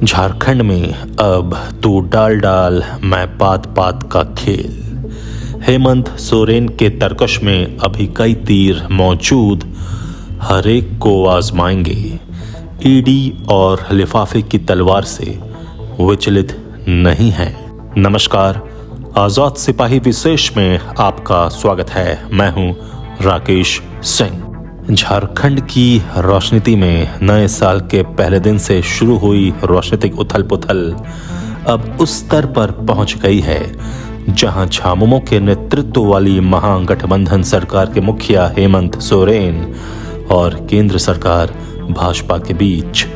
झारखंड में अब तू डाल डाल मैं पात पात का खेल। हेमंत सोरेन के तरकश में अभी कई तीर मौजूद, हर एक को आजमाएंगे। ईडी और लिफाफे की तलवार से विचलित नहीं है। नमस्कार, आजाद सिपाही विशेष में आपका स्वागत है। मैं हूं राकेश सिंह। झारखंड की राजनीति में नए साल के पहले दिन से शुरू हुई राजनीतिक उथल पुथल अब उस स्तर पर पहुंच गई है जहां झामुमो के नेतृत्व वाली महागठबंधन सरकार के मुखिया हेमंत सोरेन और केंद्र सरकार भाजपा के बीच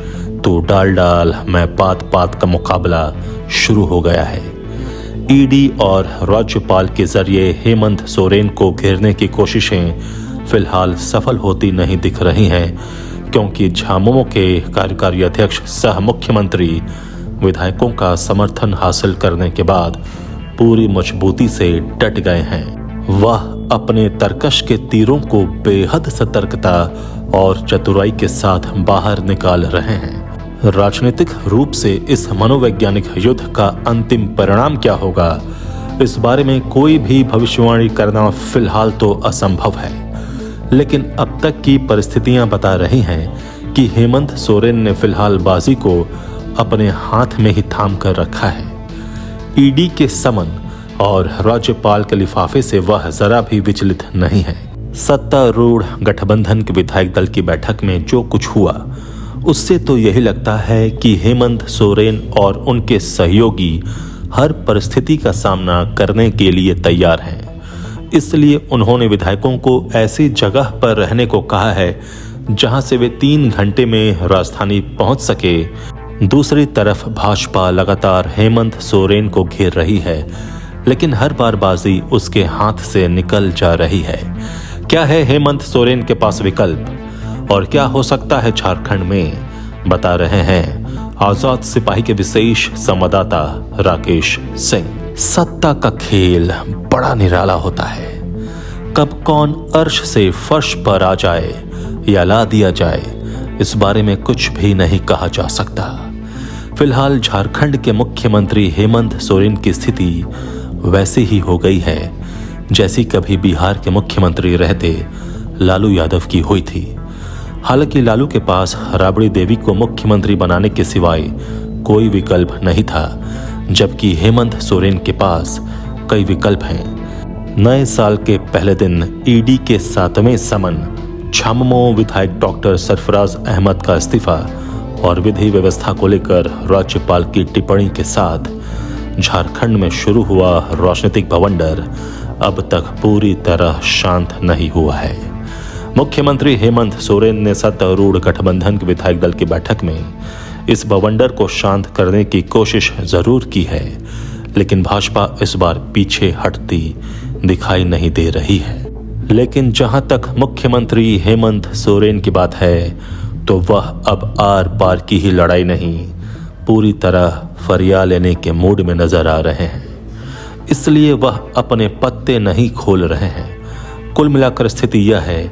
तो डाल डाल मैं पात पात का मुकाबला शुरू हो गया है। ईडी और राज्यपाल के जरिए हेमंत सोरेन को घेरने की कोशिशें फिलहाल सफल होती नहीं दिख रही हैं, क्योंकि झामुमो के कार्यकारी अध्यक्ष सह मुख्यमंत्री विधायकों का समर्थन हासिल करने के बाद पूरी मजबूती से डट गए हैं। वह अपने तरकश के तीरों को बेहद सतर्कता और चतुराई के साथ बाहर निकाल रहे हैं। राजनीतिक रूप से इस मनोवैज्ञानिक युद्ध का अंतिम परिणाम क्या होगा, इस बारे में कोई भी भविष्यवाणी करना फिलहाल तो असंभव है। लेकिन अब तक की परिस्थितियां बता रही हैं कि हेमंत सोरेन ने फिलहाल बाजी को अपने हाथ में ही थाम कर रखा है। ईडी के समन और राज्यपाल के लिफाफे से वह जरा भी विचलित नहीं है। सत्तारूढ़ गठबंधन के विधायक दल की बैठक में जो कुछ हुआ, उससे तो यही लगता है कि हेमंत सोरेन और उनके सहयोगी हर परिस्थिति का सामना करने के लिए तैयार हैं। इसलिए उन्होंने विधायकों को ऐसी जगह पर रहने को कहा है जहां से वे 3 घंटे में राजधानी पहुंच सके। दूसरी तरफ भाजपा लगातार हेमंत सोरेन को घेर रही है, लेकिन हर बार बाजी उसके हाथ से निकल जा रही है। क्या है हेमंत सोरेन के पास विकल्प और क्या हो सकता है झारखंड में, बता रहे हैं आजाद सिपाही के विशेष संवाददाता राकेश सिंह। सत्ता का खेल बड़ा निराला होता है। कब कौन अर्श से फर्श पर आ जाए या ला दिया जाए, इस बारे में कुछ भी नहीं कहा जा सकता। फिलहाल झारखंड के मुख्यमंत्री हेमंत सोरेन की स्थिति वैसी ही हो गई है जैसी कभी बिहार के मुख्यमंत्री रहते लालू यादव की हुई थी। हालांकि लालू के पास राबड़ी देवी को मुख्यमंत्री बनाने के सिवाय कोई विकल्प नहीं था, जबकि हेमंत सोरेन के पास कई विकल्प हैं। नए साल के पहले दिन ईडी के 7वें समन, झामुमो विधायक डॉक्टर सरफराज अहमद का इस्तीफा और विधि व्यवस्था को लेकर राज्यपाल की टिप्पणी के साथ झारखंड में शुरू हुआ राजनीतिक बवंडर अब तक पूरी तरह शांत नहीं हुआ है। मुख्यमंत्री हेमंत सोरेन ने सत्तारूढ़ गठबंधन के विधायक दल की बैठक में इस बवंडर को शांत करने की कोशिश जरूर की है, लेकिन भाजपा इस बार पीछे हटती दिखाई नहीं दे रही है। लेकिन जहां तक मुख्यमंत्री हेमंत सोरेन की बात है, तो वह अब आर पार की ही लड़ाई नहीं, पूरी तरह फरिया लेने के मूड में नजर आ रहे हैं। इसलिए वह अपने पत्ते नहीं खोल रहे हैं। कुल मिलाकर स्थिति यह है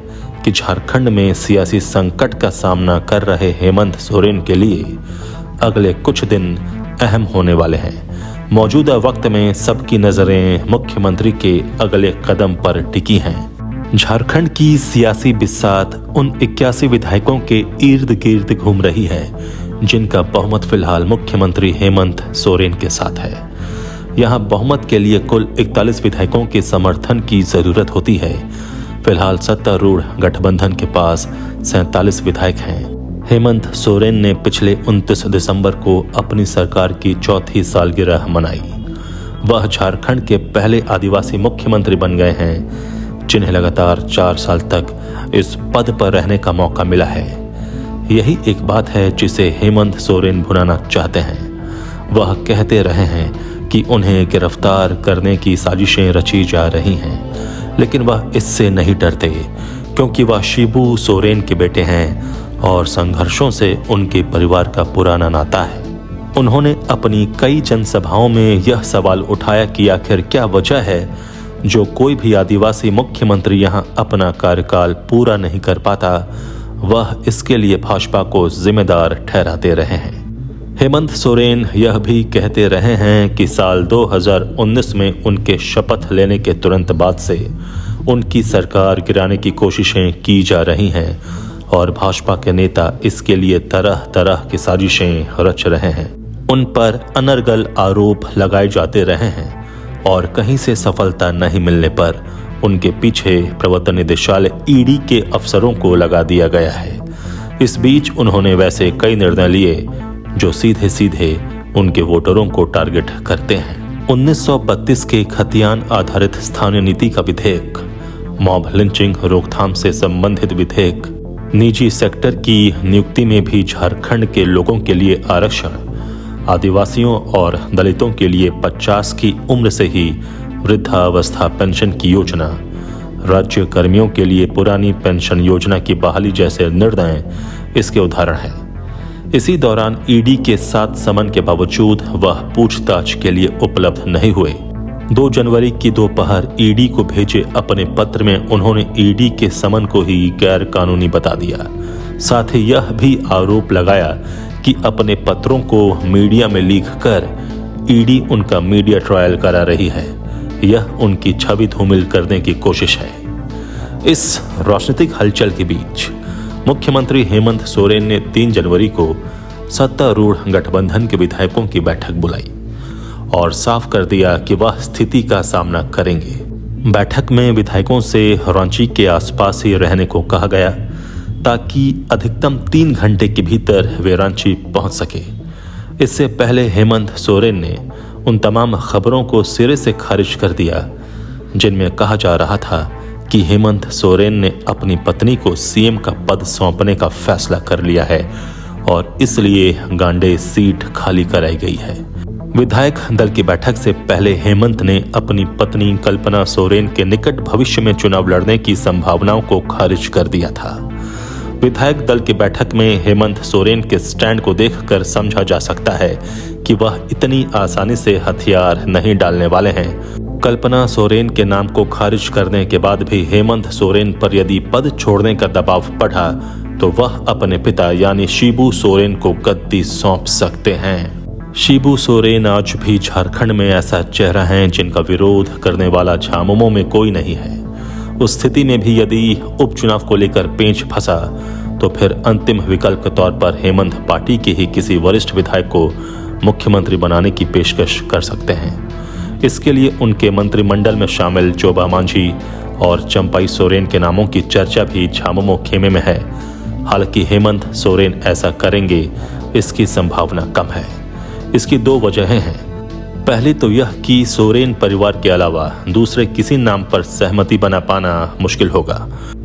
कि झारखंड में सियासी संकट का सामना कर रहे हेमंत सोरेन के लिए अगले कुछ दिन अहम होने वाले हैं। मौजूदा वक्त में सबकी नजरें मुख्यमंत्री के अगले कदम पर टिकी हैं। झारखंड की सियासी बिसात उन 81 विधायकों के इर्द गिर्द घूम रही है जिनका बहुमत फिलहाल मुख्यमंत्री हेमंत सोरेन के साथ है। यहां बहुमत के लिए कुल 41 विधायकों के समर्थन की जरूरत होती है। फिलहाल सत्तारूढ़ गठबंधन के पास 47 विधायक हैं। हेमंत सोरेन ने पिछले 29 दिसंबर को अपनी सरकार की 4थी सालगिरह मनाई। वह झारखंड के पहले आदिवासी मुख्यमंत्री बन गए हैं जिन्हें लगातार 4 साल तक इस पद पर रहने का मौका मिला है। यही एक बात है जिसे हेमंत सोरेन भुनाना चाहते हैं। वह कहते रहे हैं कि उन्हें गिरफ्तार करने की साजिशें रची जा रही हैं, लेकिन वह इससे नहीं डरते, क्योंकि वह शिबू सोरेन के बेटे हैं और संघर्षों से उनके परिवार का पुराना नाता है। उन्होंने अपनी कई जनसभाओं में यह सवाल उठाया कि आखिर क्या वजह है जो कोई भी आदिवासी मुख्यमंत्री यहां अपना कार्यकाल पूरा नहीं कर पाता। वह इसके लिए भाजपा को जिम्मेदार ठहराते रहे हैं। हेमंत सोरेन यह भी कहते रहे हैं कि साल 2019 में उनके शपथ लेने के तुरंत बाद से उनकी सरकार गिराने की कोशिशें की जा रही हैं और भाजपा के नेता इसके लिए तरह तरह की साजिशें रच रहे हैं। उन पर अनर्गल आरोप लगाए जाते रहे हैं और कहीं से सफलता नहीं मिलने पर उनके पीछे प्रवर्तन निदेशालय ईडी के अफसरों को लगा दिया गया है। इस बीच उन्होंने वैसे कई निर्णय लिए जो सीधे सीधे उनके वोटरों को टारगेट करते हैं। 1932 के खतियान आधारित स्थानीय नीति का विधेयक, मॉब लिंचिंग रोकथाम से संबंधित विधेयक, निजी सेक्टर की नियुक्ति में भी झारखंड के लोगों के लिए आरक्षण, आदिवासियों और दलितों के लिए 50 की उम्र से ही वृद्धावस्था पेंशन की योजना, राज्य कर्मियों के लिए पुरानी पेंशन योजना की बहाली जैसे निर्णय इसके उदाहरण हैं। इसी दौरान ईडी के 7 समन के बावजूद वह पूछताछ के लिए उपलब्ध नहीं हुए। 2 जनवरी की दोपहर ईडी को भेजे अपने पत्र में उन्होंने ईडी के समन को ही गैर कानूनी बता दिया। साथ ही यह भी आरोप लगाया कि अपने पत्रों को मीडिया में लीक कर ईडी उनका मीडिया ट्रायल करा रही है। यह उनकी छवि धूमिल करने की कोशिश है। इस राजनीतिक हलचल के बीच मुख्यमंत्री हेमंत सोरेन ने 3 जनवरी को सत्तारूढ़ गठबंधन के विधायकों की बैठक बुलाई और साफ कर दिया कि वह स्थिति का सामना करेंगे। बैठक में विधायकों से रांची के आसपास ही रहने को कहा गया ताकि अधिकतम 3 घंटे के भीतर वे रांची पहुंच सके। इससे पहले हेमंत सोरेन ने उन तमाम खबरों को सिरे से खारिज कर दिया जिनमें कहा जा रहा था कि हेमंत सोरेन ने अपनी पत्नी को सीएम का पद सौंपने का फैसला कर लिया है और इसलिए गांडे सीट खाली कराई गई है। विधायक दल की बैठक से पहले हेमंत ने अपनी पत्नी कल्पना सोरेन के निकट भविष्य में चुनाव लड़ने की संभावनाओं को खारिज कर दिया था। विधायक दल की बैठक में हेमंत सोरेन के स्टैंड को देखकर समझा जा सकता है कि वह इतनी आसानी से हथियार नहीं डालने वाले हैं। कल्पना सोरेन के नाम को खारिज करने के बाद भी हेमंत सोरेन पर यदि पद छोड़ने का दबाव बढ़ा तो वह अपने पिता यानी शिबू सोरेन को गद्दी सौंप सकते हैं। शिबू सोरेन आज भी झारखंड में ऐसा चेहरा है जिनका विरोध करने वाला झामुमो में कोई नहीं है। उस स्थिति में भी यदि उपचुनाव को लेकर पेंच फंसा तो फिर अंतिम विकल्प के तौर पर हेमंत पार्टी के ही किसी वरिष्ठ विधायक को मुख्यमंत्री बनाने की पेशकश कर सकते हैं। इसके लिए उनके मंत्रिमंडल में शामिल जोबा मांझी और चंपाई सोरेन के नामों की चर्चा भी झामुमो खेमे में है। हालांकि हेमंत सोरेन ऐसा करेंगे इसकी संभावना कम है। इसकी 2 वजहें हैं। पहली तो यह कि सोरेन परिवार के अलावा दूसरे किसी नाम पर सहमति बना पाना मुश्किल होगा।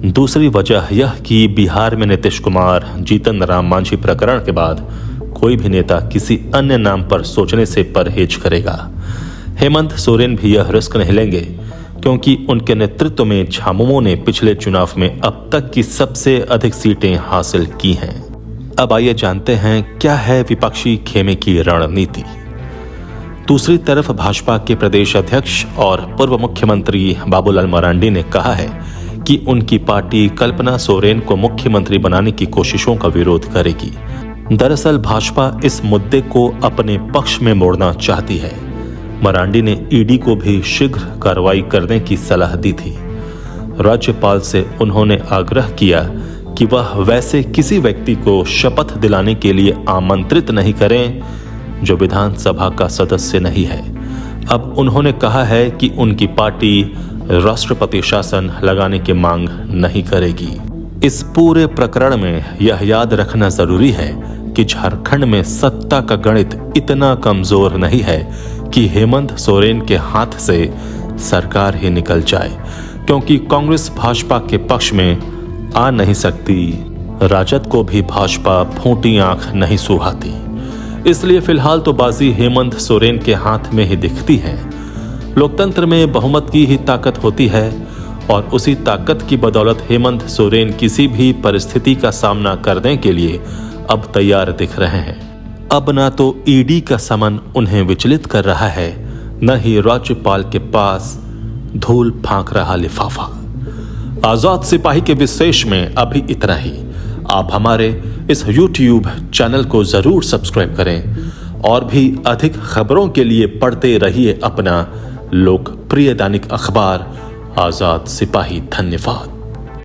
दूसरी वजह यह कि बिहार में नीतीश कुमार जीतन राम मांझी प्रकरण के बाद कोई भी नेता किसी अन्य नाम पर सोचने से परहेज करेगा। हेमंत सोरेन भी यह रिस्क नहीं लेंगे क्योंकि उनके नेतृत्व में झामुमो ने पिछले चुनाव में अब तक की सबसे अधिक सीटें हासिल की हैं। अब आइए जानते हैं क्या है विपक्षी खेमे की रणनीति। दूसरी तरफ भाजपा के प्रदेश अध्यक्ष और पूर्व मुख्यमंत्री बाबूलाल मरांडी ने कहा है कि उनकी पार्टी कल्पना सोरेन को मुख्यमंत्री बनाने की कोशिशों का विरोध करेगी। दरअसल भाजपा इस मुद्दे को अपने पक्ष में मोड़ना चाहती है। मरांडी ने ईडी को भी शीघ्र कार्रवाई करने की सलाह दी थी। राज्यपाल से उन्होंने आग्रह किया कि वह वैसे किसी व्यक्ति को शपथ दिलाने के लिए आमंत्रित नहीं करें जो विधानसभा का सदस्य नहीं है। अब उन्होंने कहा है कि उनकी पार्टी राष्ट्रपति शासन लगाने की मांग नहीं करेगी। इस पूरे प्रकरण में यह याद रखना जरूरी है कि झारखंड में सत्ता का गणित इतना कमजोर नहीं है कि हेमंत सोरेन के हाथ से सरकार ही निकल जाए, क्योंकि कांग्रेस भाजपा के पक्ष में आ नहीं सकती। राजद को भी भाजपा फूटी आंख नहीं सुहाती। इसलिए फिलहाल तो बाजी हेमंत सोरेन के हाथ में ही दिखती है। लोकतंत्र में बहुमत की ही ताकत होती है और उसी ताकत की बदौलत हेमंत सोरेन किसी भी परिस्थिति का सामना करने के लिए अब तैयार दिख रहे हैं। अब ना तो ईडी का समन उन्हें विचलित कर रहा है, न ही राज्यपाल के पास धूल फांक रहा लिफाफा। आजाद सिपाही के विशेष में अभी इतना ही। आप हमारे इस YouTube चैनल को जरूर सब्सक्राइब करें और भी अधिक खबरों के लिए पढ़ते रहिए अपना लोकप्रिय दैनिक अखबार आजाद सिपाही। धन्यवाद।